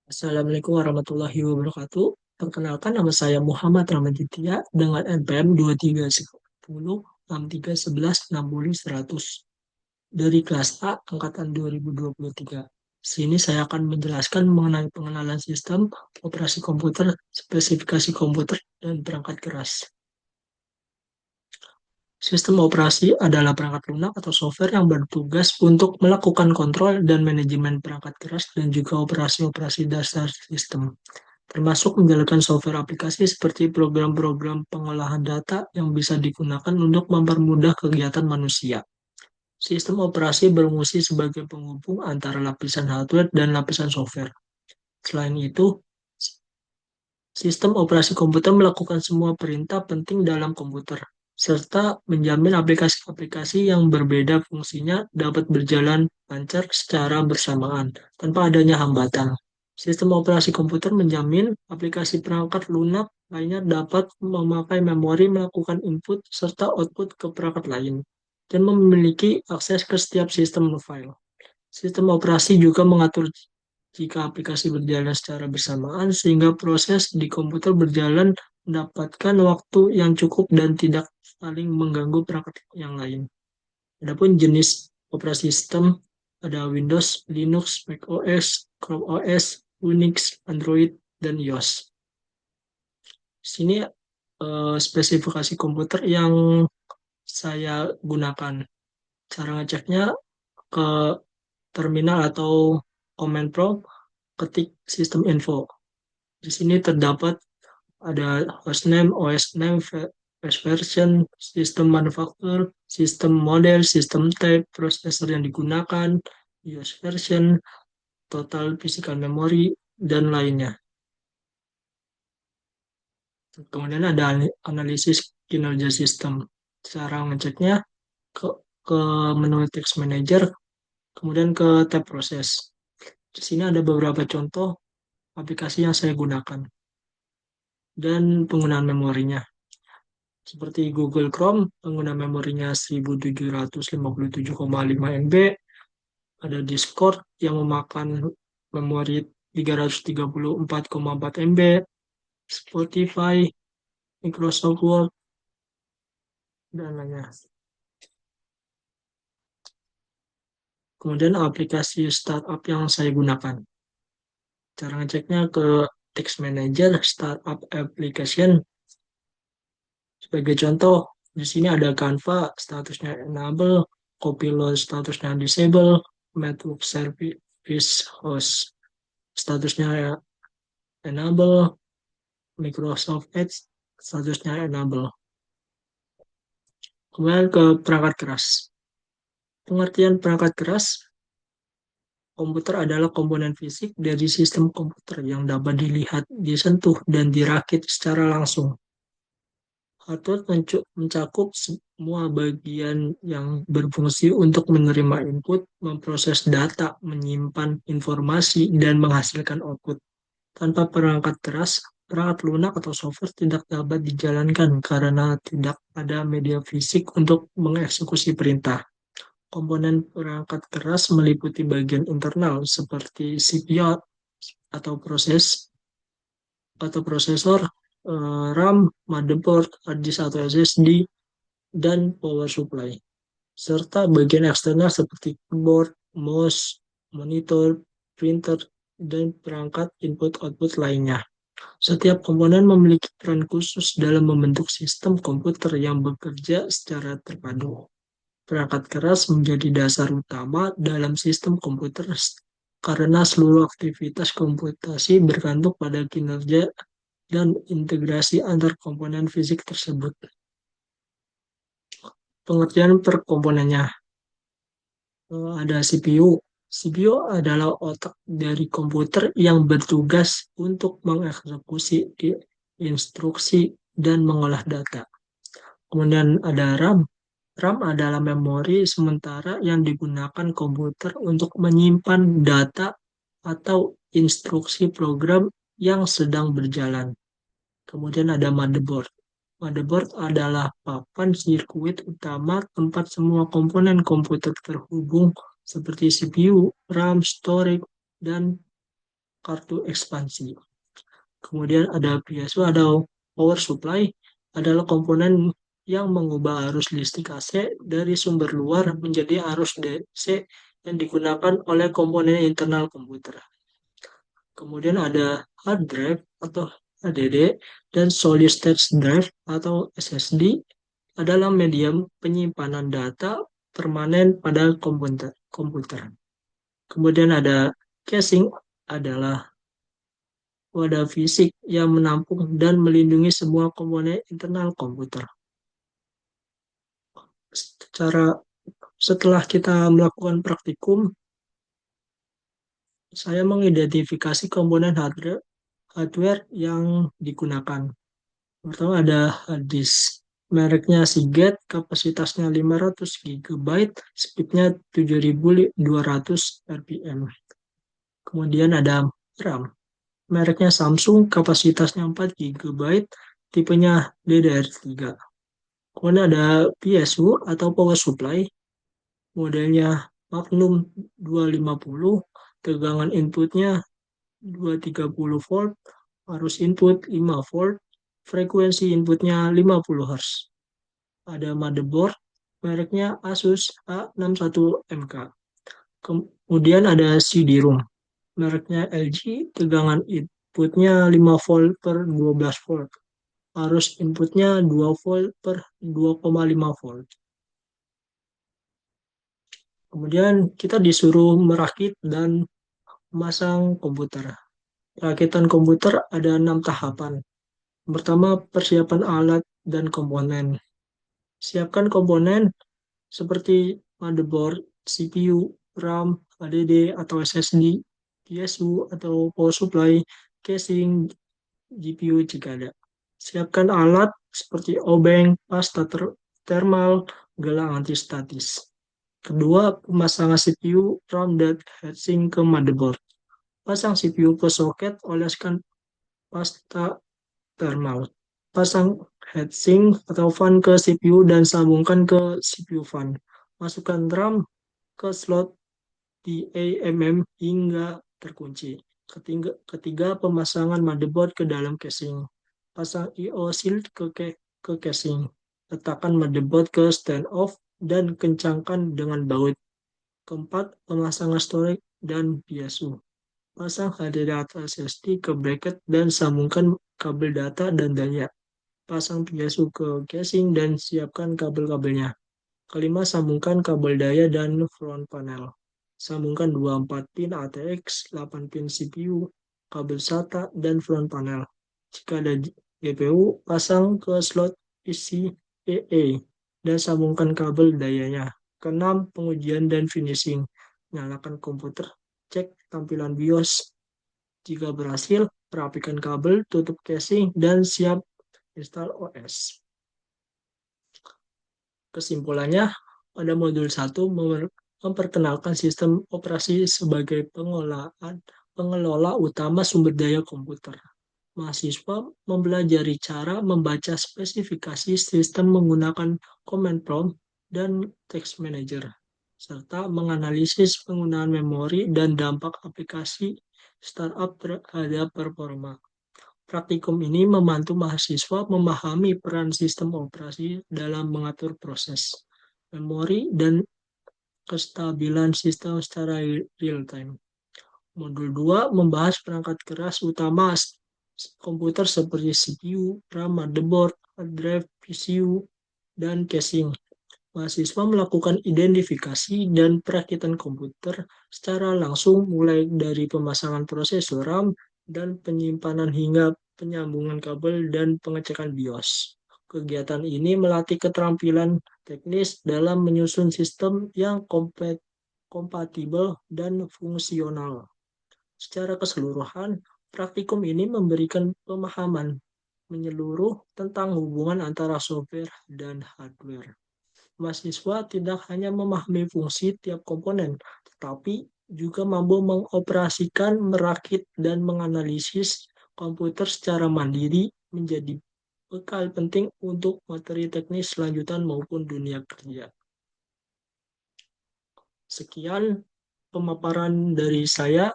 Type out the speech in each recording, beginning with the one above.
Assalamualaikum warahmatullahi wabarakatuh. Perkenalkan nama saya Muhammad Ramaditya dengan NPM 2310631160 dari kelas A angkatan 2023. Sini saya akan menjelaskan mengenai pengenalan sistem, operasi komputer, spesifikasi komputer, dan perangkat keras. Sistem operasi adalah perangkat lunak atau software yang bertugas untuk melakukan kontrol dan manajemen perangkat keras dan juga operasi-operasi dasar sistem, termasuk menjalankan software aplikasi seperti program-program pengolahan data yang bisa digunakan untuk mempermudah kegiatan manusia. Sistem operasi berfungsi sebagai penghubung antara lapisan hardware dan lapisan software. Selain itu, sistem operasi komputer melakukan semua perintah penting dalam komputer, serta menjamin aplikasi-aplikasi yang berbeda fungsinya dapat berjalan lancar secara bersamaan tanpa adanya hambatan. Sistem operasi komputer menjamin aplikasi perangkat lunak lainnya dapat memakai memori, melakukan input serta output ke perangkat lain, dan memiliki akses ke setiap sistem file. Sistem operasi juga mengatur jika aplikasi berjalan secara bersamaan, sehingga proses di komputer berjalan mendapatkan waktu yang cukup dan tidak saling mengganggu perangkat yang lain. Adapun jenis operasi sistem ada Windows, Linux, macOS, Chrome OS, Unix, Android, dan iOS. Sini spesifikasi komputer yang saya gunakan. Cara ngeceknya ke terminal atau command prompt, ketik sistem info. Di sini terdapat ada hostname, OS name, OS version, sistem manufaktur, sistem model, sistem type, prosesor yang digunakan, BIOS version, total physical memory, dan lainnya. Kemudian ada analisis kinerja sistem. Cara ngeceknya ke, ke menu text manager, kemudian ke tab proses. Di sini ada beberapa contoh aplikasi yang saya gunakan dan penggunaan memorinya. Seperti Google Chrome, pengguna memorinya 1757,5 MB, ada Discord yang memakan memori 334,4 MB, Spotify, Microsoft Word, dan lainnya. Kemudian aplikasi startup yang saya gunakan. Cara ngeceknya ke Text Manager, Startup Application. Sebagai contoh, di sini ada Canva, statusnya enable, Copilot, statusnya disable, Network Service Host, statusnya enable, Microsoft Edge, statusnya enable. Kemudian ke perangkat keras. Pengertian perangkat keras, komputer adalah komponen fisik dari sistem komputer yang dapat dilihat, disentuh, dan dirakit secara langsung. Hardware mencakup semua bagian yang berfungsi untuk menerima input, memproses data, menyimpan informasi, dan menghasilkan output. Tanpa perangkat keras, perangkat lunak atau software tidak dapat dijalankan karena tidak ada media fisik untuk mengeksekusi perintah. Komponen perangkat keras meliputi bagian internal seperti CPU atau prosesor, RAM, motherboard, hard disk atau SSD, dan power supply, serta bagian eksternal seperti keyboard, mouse, monitor, printer, dan perangkat input-output lainnya. Setiap komponen memiliki peran khusus dalam membentuk sistem komputer yang bekerja secara terpadu. Perangkat keras menjadi dasar utama dalam sistem komputer karena seluruh aktivitas komputasi bergantung pada kinerja dan integrasi antar komponen fisik tersebut. Pengertian per komponennya. Ada CPU. CPU adalah otak dari komputer yang bertugas untuk mengeksekusi instruksi dan mengolah data. Kemudian ada RAM. RAM adalah memori sementara yang digunakan komputer untuk menyimpan data atau instruksi program yang sedang berjalan. Kemudian ada motherboard. Motherboard adalah papan sirkuit utama tempat semua komponen komputer terhubung seperti CPU, RAM, storage, dan kartu ekspansi. Kemudian ada PSU atau power supply adalah komponen yang mengubah arus listrik AC dari sumber luar menjadi arus DC yang digunakan oleh komponen internal komputer. Kemudian ada hard drive atau HDD dan solid state drive atau SSD adalah medium penyimpanan data permanen pada komputer. Kemudian ada caching adalah wadah fisik yang menampung dan melindungi semua komponen internal komputer. Secara setelah kita melakukan praktikum, saya mengidentifikasi komponen hardware yang digunakan. Pertama ada hard disk. Mereknya Seagate, kapasitasnya 500 GB, speednya 7200 RPM. Kemudian ada RAM. Mereknya Samsung, kapasitasnya 4 GB, tipenya DDR3. Kemudian ada PSU atau power supply, modelnya Magnum 250, tegangan inputnya 230 volt, arus input 5 volt, frekuensi inputnya 50 Hz. Ada motherboard, mereknya Asus A61MK. Kemudian ada CD-ROM, mereknya LG, tegangan inputnya 5 volt per 12 volt. Arus inputnya 2 volt per 2,5 volt. Kemudian kita disuruh merakit dan memasang komputer. Rakitan komputer ada 6 tahapan. Pertama, persiapan alat dan komponen. Siapkan komponen seperti motherboard, CPU, RAM, HDD atau SSD, PSU atau power supply, casing, GPU jika ada. Siapkan alat seperti obeng, pasta thermal, gelang antistatis. Kedua, pemasangan CPU, RAM, dan heatsink ke motherboard. Pasang CPU ke soket, oleskan pasta thermal. Pasang heatsink atau fan ke CPU dan sambungkan ke CPU fan. Masukkan RAM ke slot di AMM hingga terkunci. Ketiga, pemasangan motherboard ke dalam casing. Pasang I/O shield ke casing. Letakkan motherboard ke standoff dan kencangkan dengan baut. Keempat, pemasangan storage dan PSU. Pasang HDD atau SSD ke bracket dan sambungkan kabel data dan daya. Pasang PSU ke casing dan siapkan kabel-kabelnya. Kelima, sambungkan kabel daya dan front panel. Sambungkan 24 pin ATX, 8 pin CPU, kabel SATA, dan front panel. Jika ada GPU, pasang ke slot PCIe dan sambungkan kabel dayanya. Keenam, pengujian dan finishing. Nyalakan komputer, cek tampilan BIOS. Jika berhasil, rapikan kabel, tutup casing, dan siap install OS. Kesimpulannya, pada modul 1 memperkenalkan sistem operasi sebagai pengelola utama sumber daya komputer. Mahasiswa mempelajari cara membaca spesifikasi sistem menggunakan command prompt dan text manager, serta menganalisis penggunaan memori dan dampak aplikasi startup terhadap performa. Praktikum ini membantu mahasiswa memahami peran sistem operasi dalam mengatur proses, memori, dan kestabilan sistem secara real-time. Modul 2 membahas perangkat keras utama komputer seperti CPU, RAM, motherboard, hard drive, PCU, dan casing. Mahasiswa melakukan identifikasi dan perakitan komputer secara langsung mulai dari pemasangan prosesor RAM dan penyimpanan hingga penyambungan kabel dan pengecekan BIOS. Kegiatan ini melatih keterampilan teknis dalam menyusun sistem yang kompatibel dan fungsional. Secara keseluruhan, praktikum ini memberikan pemahaman menyeluruh tentang hubungan antara software dan hardware. Mahasiswa tidak hanya memahami fungsi tiap komponen, tetapi juga mampu mengoperasikan, merakit, dan menganalisis komputer secara mandiri menjadi bekal penting untuk materi teknis lanjutan maupun dunia kerja. Sekian pemaparan dari saya.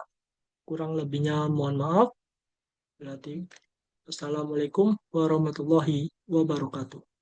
Kurang lebihnya mohon maaf. Berarti Assalamualaikum warahmatullahi wabarakatuh.